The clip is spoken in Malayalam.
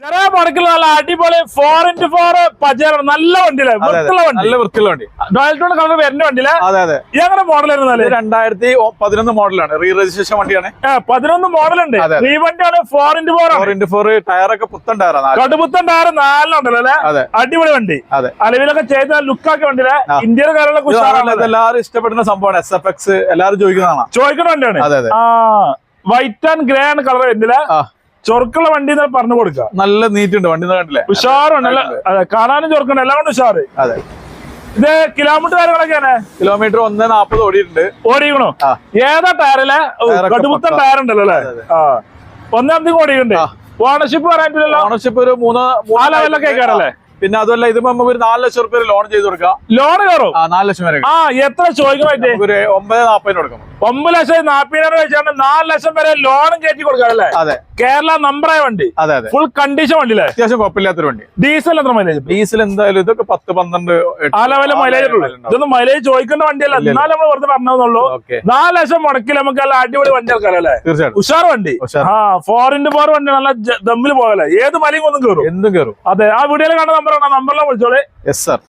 ചെറിയ മുടക്കുള്ള നല്ല അടിപൊളി 4x4 പജേറോ നല്ല വണ്ടിയിലെ വൃത്തിയുള്ള വണ്ടി, നല്ല വൃത്തിയുള്ള വണ്ടി. ഡോയൽ ടോൺ കളർ വരുന്ന വണ്ടിയിലെ. അതെ അതെ. ഇങ്ങനെ മോഡൽ വരുന്നത് 2011 മോഡലാണ്, റീ രജിസ്ട്രേഷൻ വണ്ടിയാണ്. 11 മോഡലുണ്ട്. ഈ വണ്ടിയാണ് 4x4 ടയറൊക്കെ പുത്തൻ ടയറാണ്, കടുപുത്തൻ ടയർ 4 ഉണ്ടല്ലോ അല്ലെ. അടിപൊളി വണ്ടി. അലവിലൊക്കെ ചെയ്ത ലുക്കാക്കിയ വണ്ടിയിലെ ഇന്ത്യയുടെ കാര്യങ്ങളൊക്കെ എല്ലാവരും ഇഷ്ടപ്പെടുന്ന സംഭവമാണ്. SFX എല്ലാവരും ചോദിക്കുന്ന വണ്ടിയാണ്. വൈറ്റ് ആൻഡ് ഗ്രേ ആണ് കളർ വരുന്നില്ല. ചൊറുക്കുള്ള വണ്ടി പറഞ്ഞു കൊടുക്കുക. നല്ല നീറ്റ് ഉണ്ട് വണ്ടി, കണ്ടില്ലേ? ഉഷാറുണ്ട്, അതെ കാണാനും ചൊറുക്കുണ്ട്, എല്ലാം കൊണ്ട് ഉഷാറ്. അതെ. ഇത് കിലോമീറ്റർ കാര്യങ്ങളൊക്കെയാണ്. കിലോമീറ്റർ 140 ഓടിയിട്ടുണ്ട്. ഓടിക്കണോ? ഏതാ ടയറിലെ കടുപ്പുത്തൻ ടയർ ഉണ്ടല്ലോ അല്ലെ. 1.5 ഓടിയിട്ടുണ്ട്. ഓണർഷിപ്പ് പറയാനില്ലല്ലോ. ഓണർഷിപ്പ് ഒരു 3 ലെവലൊക്കെ കേൾക്കാറല്ലേ. പിന്നെ അതുമല്ല ഇത് നമുക്ക് ഒരു 4 ലക്ഷം റുപ്യ ലോൺ ചെയ്ത് കൊടുക്കാം. ലോൺ കയറും? 4 ലക്ഷം വരെ. എത്ര ചോദിക്കാൻ? ഒരു 9,40 കൊടുക്കാം. 9,40,000 വെച്ചാണ് 4 ലക്ഷം വരെ ലോണും കയറ്റി കൊടുക്കാം അല്ലേ. അതെ. കേരള നമ്പറായ വണ്ടി. അതെ അതെ. ഫുൾ കണ്ടീഷൻ വണ്ടിയിലെ അത്യാവശ്യം കുഴപ്പമില്ലാത്തൊരു വണ്ടി. ഡീസൽ എത്ര മൈലേജ്? ഡീസൽ എന്തായാലും ഇതൊക്കെ 10-12 ആ ലെവലിൽ മൈലേജ് ഉള്ളൂ. ഇതൊന്നും മൈലേജ് ചോദിക്കേണ്ട വണ്ടിയല്ല, എന്നാലും നമ്മൾ വെറുതെ പറഞ്ഞതെന്നുള്ളൂ. 4 ലക്ഷം മുടക്കിൽ നമുക്ക് നല്ല അടിപൊളി വണ്ടി എടുക്കാം അല്ലേ. തീർച്ചയായിട്ടും ഉഷാർ വണ്ടി. 4x4 വണ്ടി നല്ല ദമ്മിൽ പോകല്ലേ. ഏത് മലയും ഒന്നും കയറും, എന്തും കയറും. അതെ. ആ വീഡിയോയിൽ കാണുന്ന നമ്പറാണ്, നമ്പറിലെ വിളിച്ചോളെ. Yes sir.